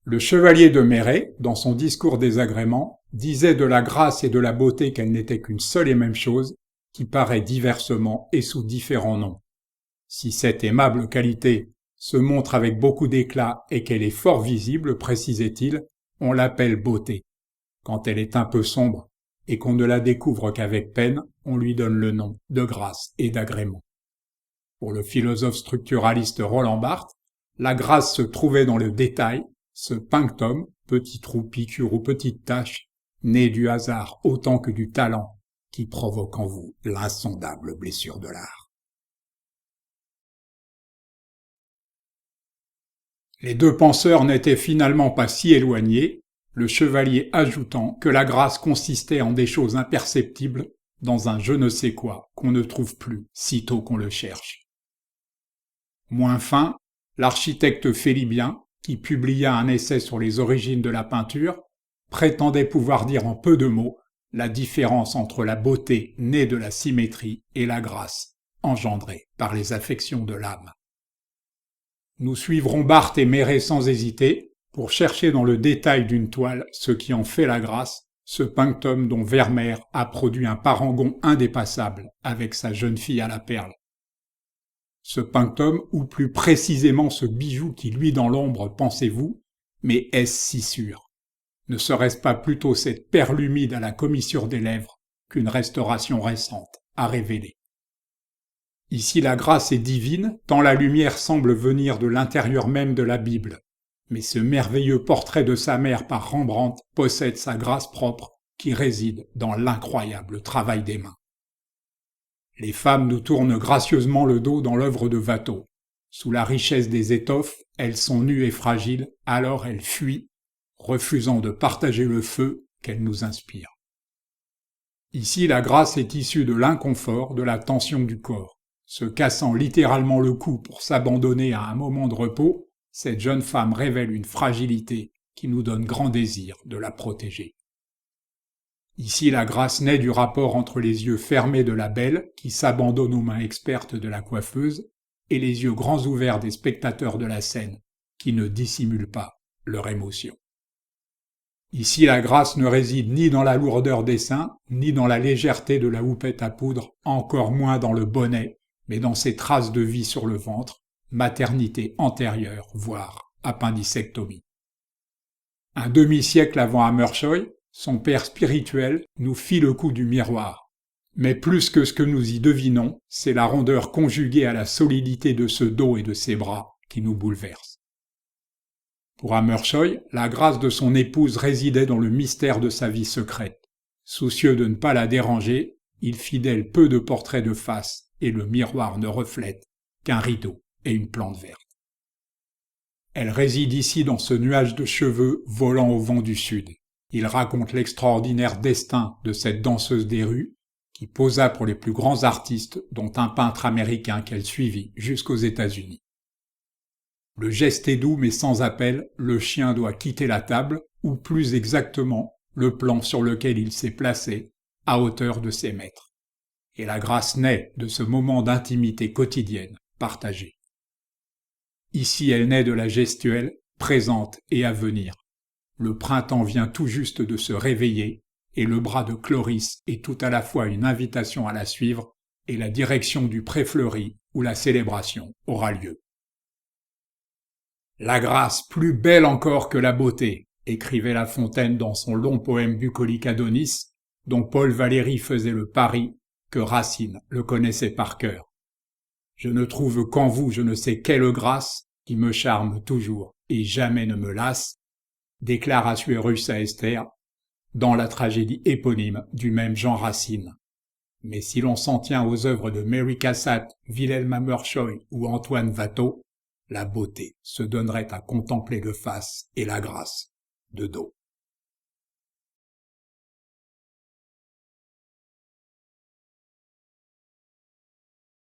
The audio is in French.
Le chevalier de Méret, dans son discours des agréments, disait de la grâce et de la beauté qu'elles n'étaient qu'une seule et même chose, qui paraît diversement et sous différents noms. Si cette aimable qualité se montre avec beaucoup d'éclat et qu'elle est fort visible, précisait-il, on l'appelle beauté. Quand elle est un peu sombre et qu'on ne la découvre qu'avec peine, on lui donne le nom de grâce et d'agrément. Pour le philosophe structuraliste Roland Barthes, la grâce se trouvait dans le détail, ce punctum, petit trou, piqûre ou petite tache, né du hasard autant que du talent, qui provoque en vous l'insondable blessure de l'art. Les deux penseurs n'étaient finalement pas si éloignés, le chevalier ajoutant que la grâce consistait en des choses imperceptibles dans un je ne sais quoi qu'on ne trouve plus sitôt qu'on le cherche. Moins fin, l'architecte philibien, qui publia un essai sur les origines de la peinture, prétendait pouvoir dire en peu de mots la différence entre la beauté née de la symétrie et la grâce engendrée par les affections de l'âme. Nous suivrons Barthes et Méret sans hésiter pour chercher dans le détail d'une toile ce qui en fait la grâce, ce punctum dont Vermeer a produit un parangon indépassable avec sa jeune fille à la perle. Ce punctum, ou plus précisément ce bijou qui luit dans l'ombre, pensez-vous, mais est-ce si sûr? Ne serait-ce pas plutôt cette perle humide à la commissure des lèvres qu'une restauration récente a révélée? Ici la grâce est divine, tant la lumière semble venir de l'intérieur même de la Bible. Mais ce merveilleux portrait de sa mère par Rembrandt possède sa grâce propre qui réside dans l'incroyable travail des mains. Les femmes nous tournent gracieusement le dos dans l'œuvre de Watteau. Sous la richesse des étoffes, elles sont nues et fragiles, alors elles fuient, refusant de partager le feu qu'elles nous inspirent. Ici, la grâce est issue de l'inconfort, de la tension du corps. Se cassant littéralement le cou pour s'abandonner à un moment de repos, cette jeune femme révèle une fragilité qui nous donne grand désir de la protéger. Ici, la grâce naît du rapport entre les yeux fermés de la belle, qui s'abandonne aux mains expertes de la coiffeuse, et les yeux grands ouverts des spectateurs de la scène, qui ne dissimulent pas leur émotion. Ici, la grâce ne réside ni dans la lourdeur des seins, ni dans la légèreté de la houppette à poudre, encore moins dans le bonnet, mais dans ces traces de vie sur le ventre, maternité antérieure, voire appendicectomie. Un demi-siècle avant Hammershøi, son père spirituel nous fit le coup du miroir. Mais plus que ce que nous y devinons, c'est la rondeur conjuguée à la solidité de ce dos et de ses bras qui nous bouleverse. Pour Hammershøi, la grâce de son épouse résidait dans le mystère de sa vie secrète. Soucieux de ne pas la déranger, il fit d'elle peu de portraits de face, et le miroir ne reflète qu'un rideau et une plante verte. Elle réside ici dans ce nuage de cheveux volant au vent du sud. Il raconte l'extraordinaire destin de cette danseuse des rues, qui posa pour les plus grands artistes, dont un peintre américain qu'elle suivit jusqu'aux États-Unis. Le geste est doux mais sans appel, le chien doit quitter la table, ou plus exactement, le plan sur lequel il s'est placé, à hauteur de ses maîtres. Et la grâce naît de ce moment d'intimité quotidienne, partagée. Ici elle naît de la gestuelle, présente et à venir. Le printemps vient tout juste de se réveiller, et le bras de Cloris est tout à la fois une invitation à la suivre et la direction du pré fleuri où la célébration aura lieu. La grâce plus belle encore que la beauté, écrivait La Fontaine dans son long poème bucolique Adonis, dont Paul Valéry faisait le pari que Racine le connaissait par cœur. Je ne trouve qu'en vous je ne sais quelle grâce qui me charme toujours et jamais ne me lasse, déclare Assuérus à Esther, dans la tragédie éponyme du même Jean Racine. Mais si l'on s'en tient aux œuvres de Mary Cassatt, Wilhelm Hammershøi ou Antoine Watteau, la beauté se donnerait à contempler de face et la grâce de dos.